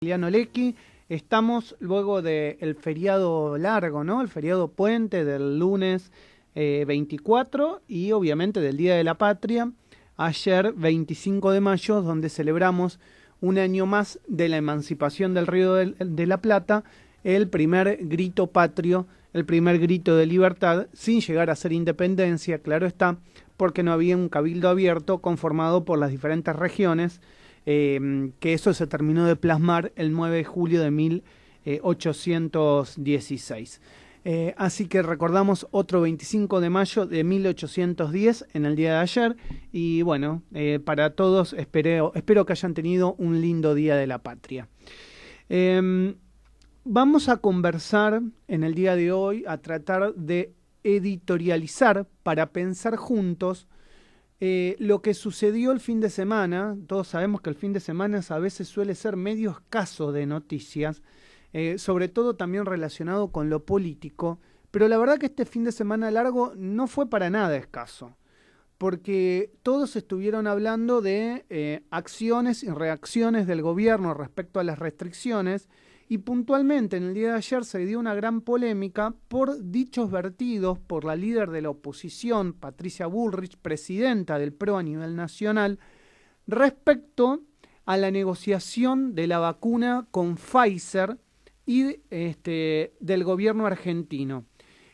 Emiliano Lecchi. Estamos luego del feriado largo, ¿no? El feriado puente del lunes 24 y obviamente del Día de la Patria, ayer 25 de mayo, donde celebramos un año más de la emancipación del Río de la Plata, el primer grito patrio, el primer grito de libertad, sin llegar a ser independencia, claro está, porque no había un cabildo abierto conformado por las diferentes regiones, que eso se terminó de plasmar el 9 de julio de 1816. Así que recordamos otro 25 de mayo de 1810 en el día de ayer y bueno, para todos espero que hayan tenido un lindo Día de la Patria. Vamos a conversar en el día de hoy, a tratar de editorializar para pensar juntos lo que sucedió el fin de semana. Todos sabemos que el fin de semana a veces suele ser medio escaso de noticias, sobre todo también relacionado con lo político, pero la verdad que este fin de semana largo no fue para nada escaso, porque todos estuvieron hablando de acciones y reacciones del gobierno respecto a las restricciones, y puntualmente en el día de ayer se dio una gran polémica por dichos vertidos por la líder de la oposición, Patricia Bullrich, presidenta del PRO a nivel nacional, respecto a la negociación de la vacuna con Pfizer y del gobierno argentino.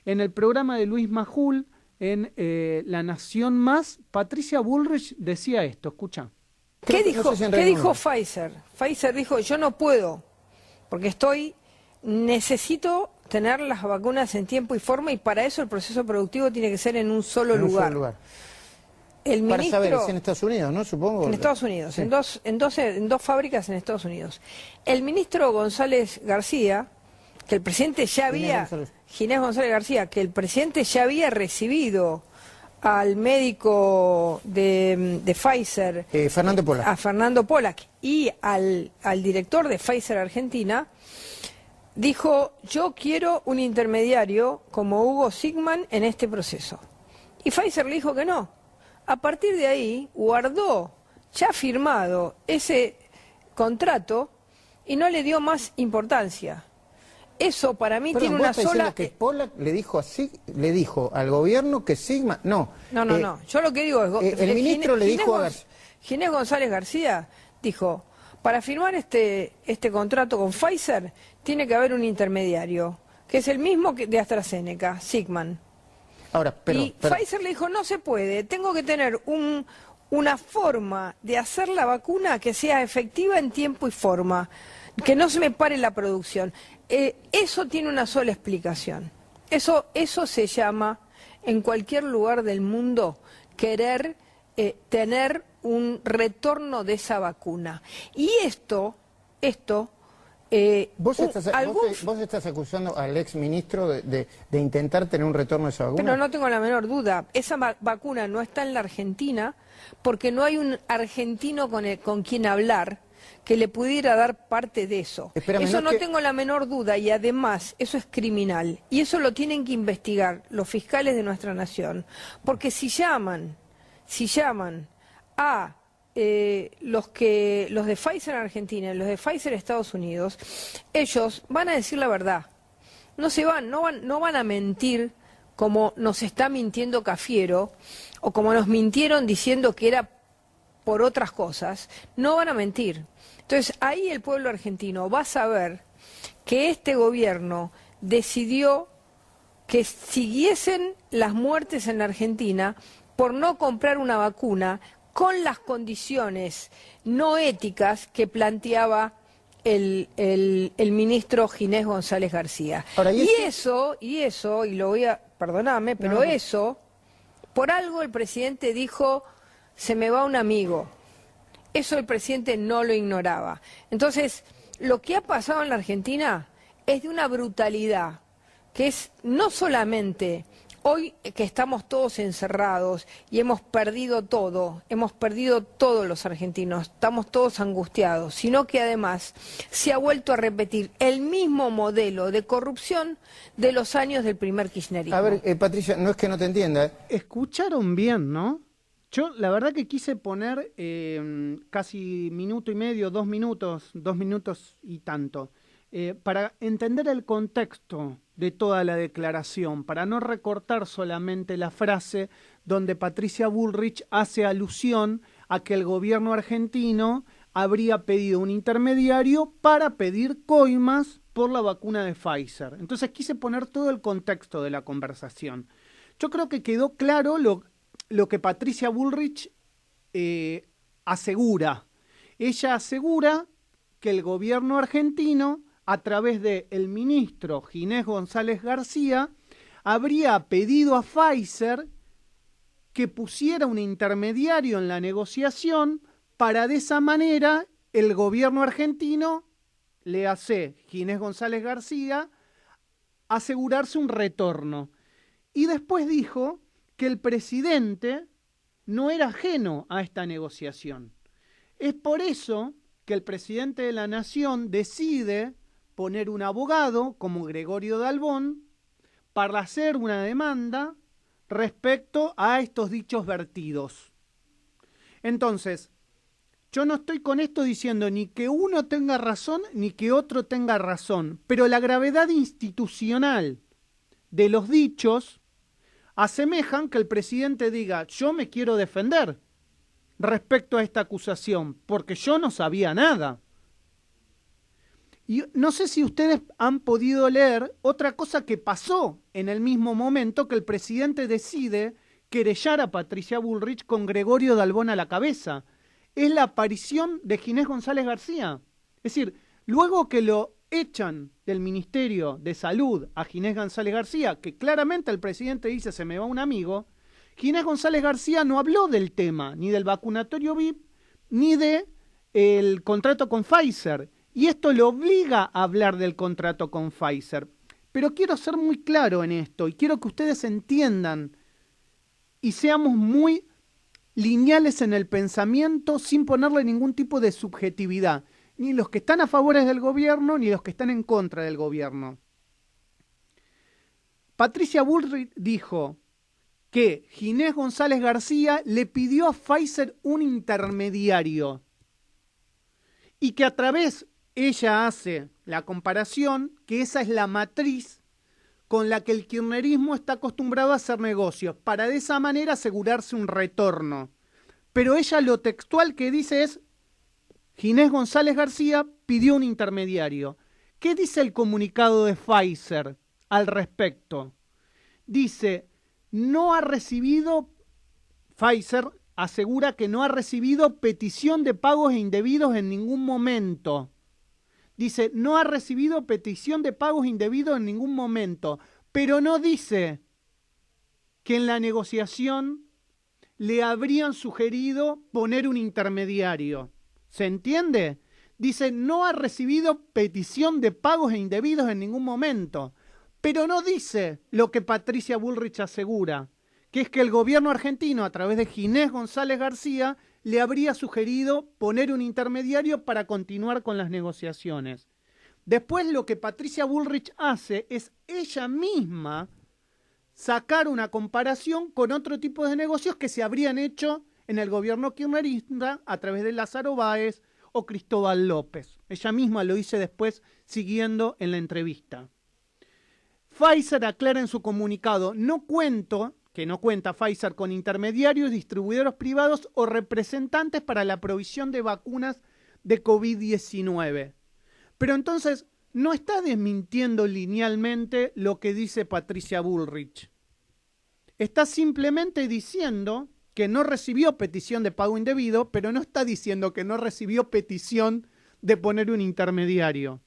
En el programa de Luis Majul, en La Nación Más, Patricia Bullrich decía esto, escucha. ¿Qué dijo Pfizer? Pfizer dijo, yo no puedo, porque necesito tener las vacunas en tiempo y forma, y para eso el proceso productivo tiene que ser en un solo lugar. El ministro, para saber, es en Estados Unidos, ¿no? Supongo. En Estados Unidos, sí. en dos fábricas en Estados Unidos. El ministro González García, que el presidente ya había, Ginés González García, que el presidente ya había recibido al médico de Pfizer, Fernando Pollack. A Fernando Pollack, y al director de Pfizer Argentina, dijo, yo quiero un intermediario como Hugo Sigman en este proceso. Y Pfizer le dijo que no. A partir de ahí guardó ya firmado ese contrato y no le dio más importancia. Eso para mí tiene una sola... que Pollack le dijo al gobierno que Sigman... No, no. Yo lo que digo es... el ministro le dijo a Ginés González García dijo, para firmar este contrato con Pfizer tiene que haber un intermediario, que es el mismo que de AstraZeneca, Sigman. Ahora, y Pfizer le dijo, no se puede, tengo que tener una forma de hacer la vacuna que sea efectiva en tiempo y forma, que no se me pare la producción. Eso tiene una sola explicación. Eso se llama, en cualquier lugar del mundo, querer tener un retorno de esa vacuna. Y ¿Vos estás acusando al ex ministro de intentar tener un retorno de esa vacuna? Pero no tengo la menor duda. Esa vacuna no está en la Argentina porque no hay un argentino con quien hablar que le pudiera dar parte de eso. Eso no tengo la menor duda, y además eso es criminal. Y eso lo tienen que investigar los fiscales de nuestra nación. Porque si llaman a los de Pfizer en Argentina y los de Pfizer en Estados Unidos, ellos van a decir la verdad. No van a mentir como nos está mintiendo Cafiero, o como nos mintieron diciendo que era por otras cosas. No van a mentir. Entonces ahí el pueblo argentino va a saber que este gobierno decidió que siguiesen las muertes en la Argentina por no comprar una vacuna con las condiciones no éticas que planteaba el ministro Ginés González García. Ahora, y lo voy a, perdonarme, pero eso, por algo el presidente dijo, se me va un amigo. Eso el presidente no lo ignoraba. Entonces, lo que ha pasado en la Argentina es de una brutalidad, que es no solamente hoy que estamos todos encerrados y hemos perdido todos los argentinos, estamos todos angustiados, sino que además se ha vuelto a repetir el mismo modelo de corrupción de los años del primer kirchnerismo. A ver, Patricia, no es que no te entienda. Escucharon bien, ¿no? Yo la verdad que quise poner casi minuto y medio, 2 minutos y tanto, para entender el contexto de toda la declaración, para no recortar solamente la frase donde Patricia Bullrich hace alusión a que el gobierno argentino habría pedido un intermediario para pedir coimas por la vacuna de Pfizer. Entonces quise poner todo el contexto de la conversación. Yo creo que quedó claro lo que Patricia Bullrich asegura. Ella asegura que el gobierno argentino, a través del ministro Ginés González García, habría pedido a Pfizer que pusiera un intermediario en la negociación para de esa manera el gobierno argentino, le hace Ginés González García, asegurarse un retorno. Y después dijo que el presidente no era ajeno a esta negociación. Es por eso que el presidente de la Nación decide poner un abogado como Gregorio Dalbón para hacer una demanda respecto a estos dichos vertidos. Entonces, yo no estoy con esto diciendo ni que uno tenga razón ni que otro tenga razón, pero la gravedad institucional de los dichos asemejan que el presidente diga: yo me quiero defender respecto a esta acusación, porque yo no sabía nada. Y no sé si ustedes han podido leer otra cosa que pasó en el mismo momento que el presidente decide querellar a Patricia Bullrich con Gregorio Dalbón a la cabeza. Es la aparición de Ginés González García. Es decir, luego que lo echan del Ministerio de Salud a Ginés González García, que claramente el presidente dice se me va un amigo, Ginés González García no habló del tema, ni del vacunatorio VIP, ni del contrato con Pfizer. Y esto le obliga a hablar del contrato con Pfizer. Pero quiero ser muy claro en esto y quiero que ustedes entiendan y seamos muy lineales en el pensamiento sin ponerle ningún tipo de subjetividad. Ni los que están a favor del gobierno, ni los que están en contra del gobierno. Patricia Bullrich dijo que Ginés González García le pidió a Pfizer un intermediario y que a través, ella hace la comparación, que esa es la matriz con la que el kirchnerismo está acostumbrado a hacer negocios, para de esa manera asegurarse un retorno. Pero ella lo textual que dice es: Ginés González García pidió un intermediario. ¿Qué dice el comunicado de Pfizer al respecto? Dice, Pfizer asegura que no ha recibido petición de pagos indebidos en ningún momento. Dice, no ha recibido petición de pagos indebidos en ningún momento, pero no dice que en la negociación le habrían sugerido poner un intermediario. ¿Se entiende? Dice, no ha recibido petición de pagos indebidos en ningún momento, pero no dice lo que Patricia Bullrich asegura, que es que el gobierno argentino, a través de Ginés González García, le habría sugerido poner un intermediario para continuar con las negociaciones. Después lo que Patricia Bullrich hace es ella misma sacar una comparación con otro tipo de negocios que se habrían hecho en el gobierno kirchnerista a través de Lázaro Báez o Cristóbal López. Ella misma lo dice después siguiendo en la entrevista. Pfizer aclara en su comunicado, no cuenta Pfizer con intermediarios, distribuidores privados o representantes para la provisión de vacunas de COVID-19. Pero entonces no está desmintiendo linealmente lo que dice Patricia Bullrich. Está simplemente diciendo que no recibió petición de pago indebido, pero no está diciendo que no recibió petición de poner un intermediario.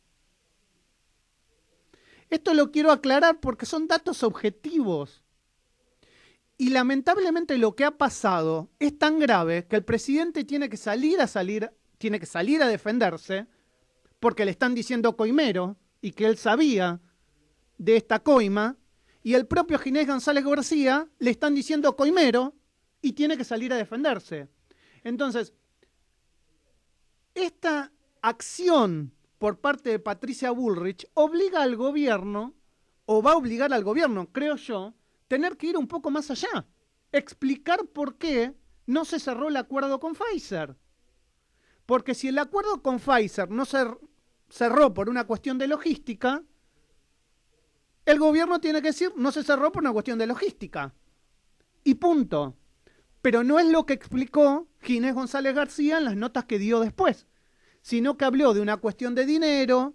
Esto lo quiero aclarar porque son datos objetivos. Y lamentablemente lo que ha pasado es tan grave que el presidente tiene que salir a defenderse porque le están diciendo coimero y que él sabía de esta coima, y el propio Ginés González García le están diciendo coimero y tiene que salir a defenderse. Entonces, esta acción por parte de Patricia Bullrich obliga al gobierno, o va a obligar al gobierno, creo yo, tener que ir un poco más allá, explicar por qué no se cerró el acuerdo con Pfizer. Porque si el acuerdo con Pfizer no se cerró por una cuestión de logística, el gobierno tiene que decir no se cerró por una cuestión de logística. Y punto. Pero no es lo que explicó Ginés González García en las notas que dio después, sino que habló de una cuestión de dinero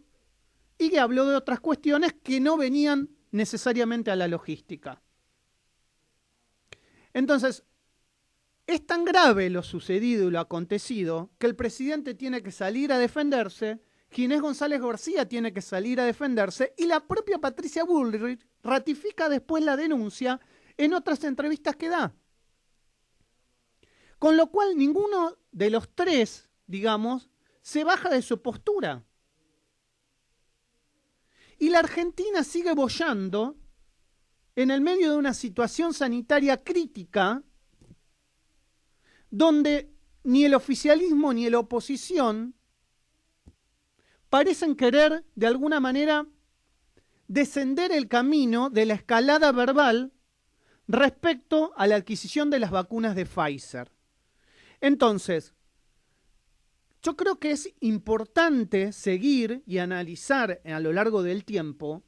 y que habló de otras cuestiones que no venían necesariamente a la logística. Entonces, es tan grave lo sucedido y lo acontecido que el presidente tiene que salir a defenderse, Ginés González García tiene que salir a defenderse y la propia Patricia Bullrich ratifica después la denuncia en otras entrevistas que da. Con lo cual ninguno de los tres, digamos, se baja de su postura. Y la Argentina sigue boyando en el medio de una situación sanitaria crítica donde ni el oficialismo ni la oposición parecen querer, de alguna manera, descender el camino de la escalada verbal respecto a la adquisición de las vacunas de Pfizer. Entonces, yo creo que es importante seguir y analizar a lo largo del tiempo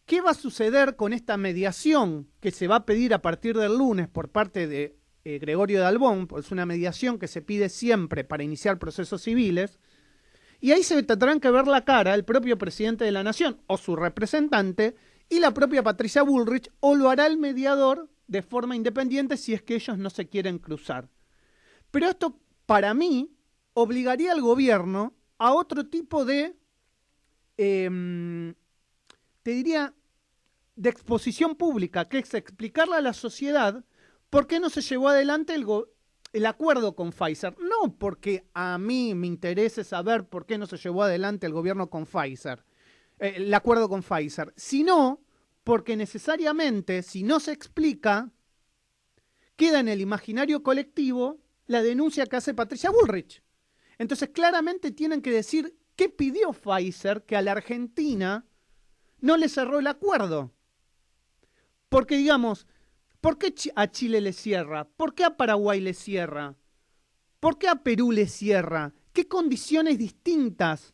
qué va a suceder con esta mediación que se va a pedir a partir del lunes por parte de Gregorio Dalbón, pues es una mediación que se pide siempre para iniciar procesos civiles, y ahí se tendrán que ver la cara el propio presidente de la Nación o su representante y la propia Patricia Bullrich, o lo hará el mediador de forma independiente si es que ellos no se quieren cruzar. Pero esto, para mí, obligaría al gobierno a otro tipo de, te diría, de exposición pública, que es explicarle a la sociedad por qué no se llevó adelante el acuerdo con Pfizer. No porque a mí me interese saber por qué no se llevó adelante el gobierno con Pfizer, el acuerdo con Pfizer, sino porque necesariamente, si no se explica, queda en el imaginario colectivo la denuncia que hace Patricia Bullrich. Entonces, claramente tienen que decir qué pidió Pfizer que a la Argentina no le cerró el acuerdo. Porque, digamos, ¿por qué a Chile le cierra? ¿Por qué a Paraguay le cierra? ¿Por qué a Perú le cierra? ¿Qué condiciones distintas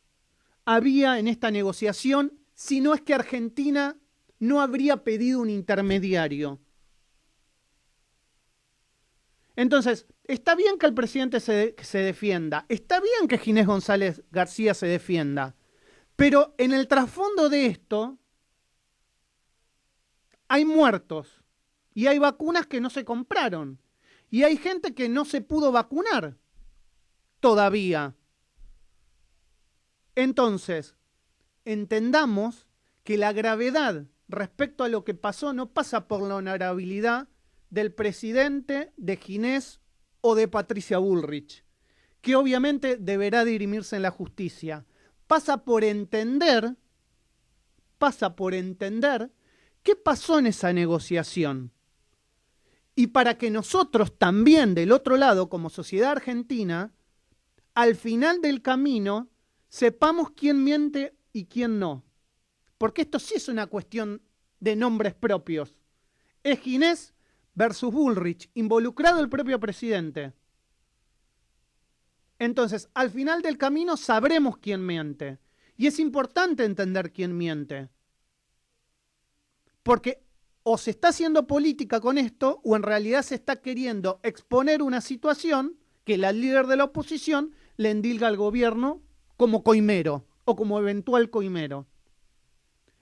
había en esta negociación si no es que Argentina no habría pedido un intermediario? Entonces, está bien que el presidente se defienda, está bien que Ginés González García se defienda, pero en el trasfondo de esto hay muertos y hay vacunas que no se compraron y hay gente que no se pudo vacunar todavía. Entonces, entendamos que la gravedad respecto a lo que pasó no pasa por la honorabilidad del presidente, de Ginés o de Patricia Bullrich, que obviamente deberá dirimirse en la justicia. Pasa por entender qué pasó en esa negociación. Y para que nosotros también, del otro lado, como sociedad argentina, al final del camino, sepamos quién miente y quién no. Porque esto sí es una cuestión de nombres propios. Es Ginés versus Bullrich, involucrado el propio presidente. Entonces, al final del camino sabremos quién miente. Y es importante entender quién miente. Porque o se está haciendo política con esto, o en realidad se está queriendo exponer una situación que la líder de la oposición le endilga al gobierno como coimero, o como eventual coimero.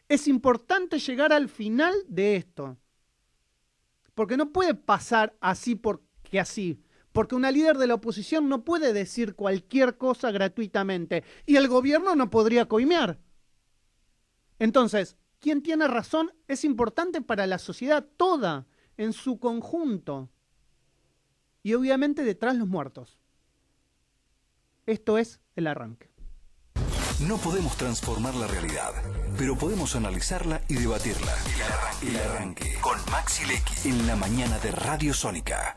Es importante llegar al final de esto. Porque no puede pasar así porque así. Porque una líder de la oposición no puede decir cualquier cosa gratuitamente. Y el gobierno no podría coimear. Entonces, ¿quién tiene razón? Es importante para la sociedad toda, en su conjunto. Y obviamente detrás los muertos. Esto es el arranque. No podemos transformar la realidad, pero podemos analizarla y debatirla. El arranque con Maxi Lecky en la mañana de Radio Sónica.